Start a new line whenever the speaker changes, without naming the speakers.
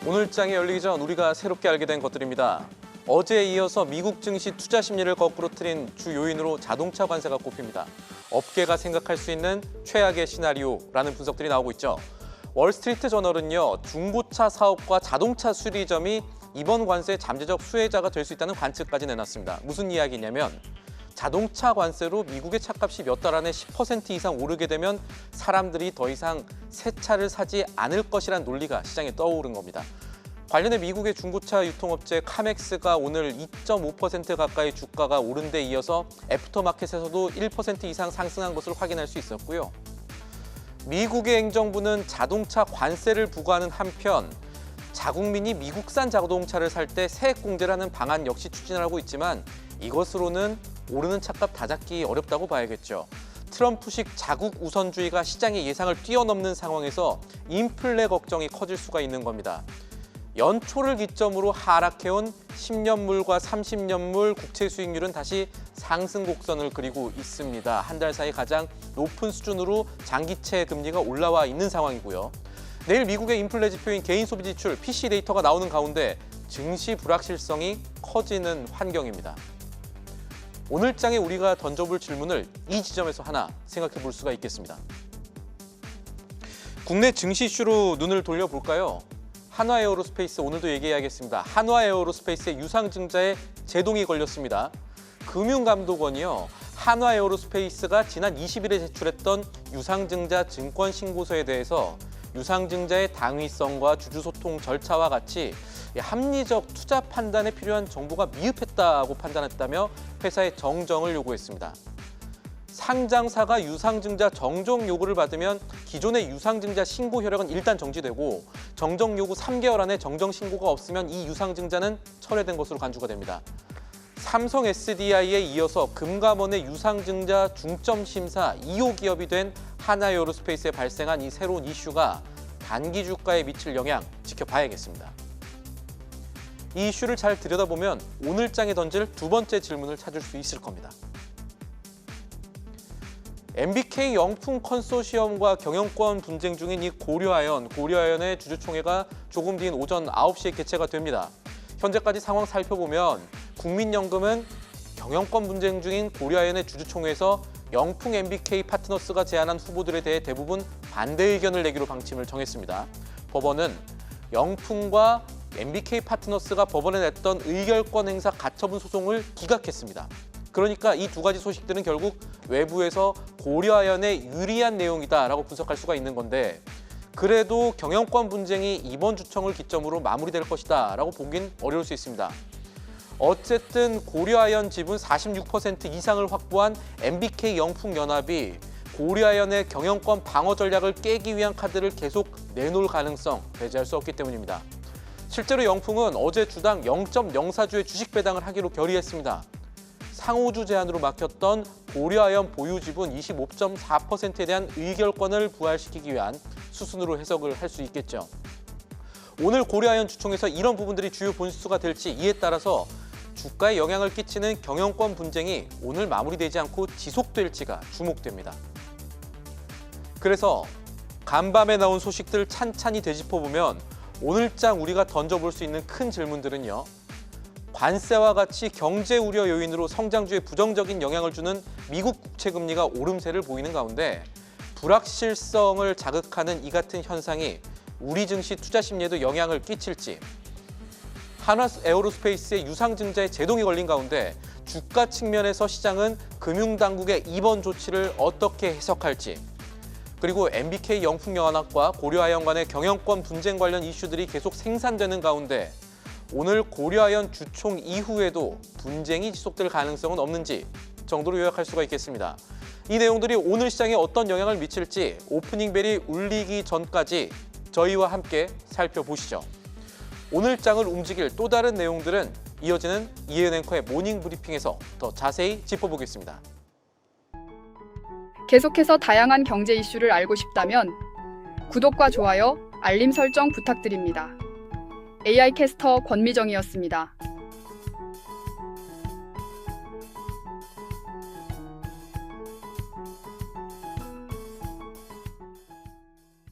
오늘 장이 열리기 전 우리가 새롭게 알게 된 것들입니다. 어제에 이어서 미국 증시 투자 심리를 거꾸로 틀린 주 요인으로 자동차 관세가 꼽힙니다. 업계가 생각할 수 있는 최악의 시나리오라는 분석들이 나오고 있죠. 월스트리트 저널은요, 중고차 사업과 자동차 수리점이 이번 관세의 잠재적 수혜자가 될 수 있다는 관측까지 내놨습니다. 무슨 이야기냐면 자동차 관세로 미국의 차값이 몇 달 안에 10% 이상 오르게 되면 사람들이 더 이상 새 차를 사지 않을 것이란 논리가 시장에 떠오른 겁니다. 관련해 미국의 중고차 유통업체 카맥스가 오늘 2.5% 가까이 주가가 오른 데 이어서 애프터마켓에서도 1% 이상 상승한 것을 확인할 수 있었고요. 미국의 행정부는 자동차 관세를 부과하는 한편 자국민이 미국산 자동차를 살 때 세액 공제를 하는 방안 역시 추진을 하고 있지만 이것으로는 오르는 차값 다 잡기 어렵다고 봐야겠죠. 트럼프식 자국 우선주의가 시장의 예상을 뛰어넘는 상황에서 인플레 걱정이 커질 수가 있는 겁니다. 연초를 기점으로 하락해온 10년물과 30년물 국채 수익률은 다시 상승 곡선을 그리고 있습니다. 한 달 사이 가장 높은 수준으로 장기채 금리가 올라와 있는 상황이고요. 내일 미국의 인플레 지표인 개인 소비 지출 PC 데이터가 나오는 가운데 증시 불확실성이 커지는 환경입니다. 오늘 장에 우리가 던져볼 질문을 이 지점에서 하나 생각해 볼 수가 있겠습니다. 국내 증시 이슈로 눈을 돌려볼까요? 한화에어로스페이스 오늘도 얘기해야겠습니다. 한화에어로스페이스의 유상증자에 제동이 걸렸습니다. 금융감독원이요, 한화에어로스페이스가 지난 20일에 제출했던 유상증자 증권 신고서에 대해서 유상증자의 당위성과 주주소통 절차와 같이 합리적 투자 판단에 필요한 정보가 미흡했다고 판단했다며 회사에 정정을 요구했습니다. 상장사가 유상증자 정정 요구를 받으면 기존의 유상증자 신고 효력은 일단 정지되고 정정 요구 3개월 안에 정정 신고가 없으면 이 유상증자는 철회된 것으로 간주가 됩니다. 삼성 SDI에 이어서 금감원의 유상증자 중점심사 2호 기업이 된 한화에어로스페이스에 발생한 이 새로운 이슈가 단기 주가에 미칠 영향 지켜봐야겠습니다. 이 이슈를 잘 들여다보면 오늘 장에 던질 두 번째 질문을 찾을 수 있을 겁니다. MBK 영풍 컨소시엄과 경영권 분쟁 중인 이 고려아연의 주주총회가 조금 뒤인 오전 9시에 개최가 됩니다. 현재까지 상황 살펴보면 국민연금은 경영권 분쟁 중인 고려아연의 주주총회에서 영풍 MBK 파트너스가 제안한 후보들에 대해 대부분 반대 의견을 내기로 방침을 정했습니다. 법원은 영풍과 MBK 파트너스가 법원에 냈던 의결권 행사 가처분 소송을 기각했습니다. 그러니까 이 두 가지 소식들은 결국 외부에서 고려아연에 유리한 내용이다라고 분석할 수가 있는 건데, 그래도 경영권 분쟁이 이번 주총을 기점으로 마무리될 것이다라고 보긴 어려울 수 있습니다. 어쨌든 고려아연 지분 46% 이상을 확보한 MBK 영풍연합이 고려아연의 경영권 방어 전략을 깨기 위한 카드를 계속 내놓을 가능성 배제할 수 없기 때문입니다. 실제로 영풍은 어제 주당 0.04주의 주식 배당을 하기로 결의했습니다. 상호주 제안으로 막혔던 고려아연 보유 지분 25.4%에 대한 의결권을 부활시키기 위한 수순으로 해석을 할 수 있겠죠. 오늘 고려아연 주총에서 이런 부분들이 주요 본수가 될지, 이에 따라서 주가에 영향을 끼치는 경영권 분쟁이 오늘 마무리되지 않고 지속될지가 주목됩니다. 그래서 간밤에 나온 소식들 찬찬히 되짚어보면 오늘 장 우리가 던져볼 수 있는 큰 질문들은요, 관세와 같이 경제 우려 요인으로 성장주에 부정적인 영향을 주는 미국 국채 금리가 오름세를 보이는 가운데 불확실성을 자극하는 이 같은 현상이 우리 증시 투자 심리에도 영향을 끼칠지, 한화에어로스페이스의 유상증자에 제동이 걸린 가운데 주가 측면에서 시장은 금융당국의 이번 조치를 어떻게 해석할지, 그리고 MBK 영풍연합과 고려아연 간의 경영권 분쟁 관련 이슈들이 계속 생산되는 가운데 오늘 고려아연 주총 이후에도 분쟁이 지속될 가능성은 없는지 정도로 요약할 수가 있겠습니다. 이 내용들이 오늘 시장에 어떤 영향을 미칠지 오프닝 벨이 울리기 전까지 저희와 함께 살펴보시죠. 오늘 장을 움직일 또 다른 내용들은 이어지는 이혜은 앵커의 모닝 브리핑에서 더 자세히 짚어보겠습니다.
계속해서 다양한 경제 이슈를 알고 싶다면 구독과 좋아요, 알림 설정 부탁드립니다. AI 캐스터 권미정이었습니다.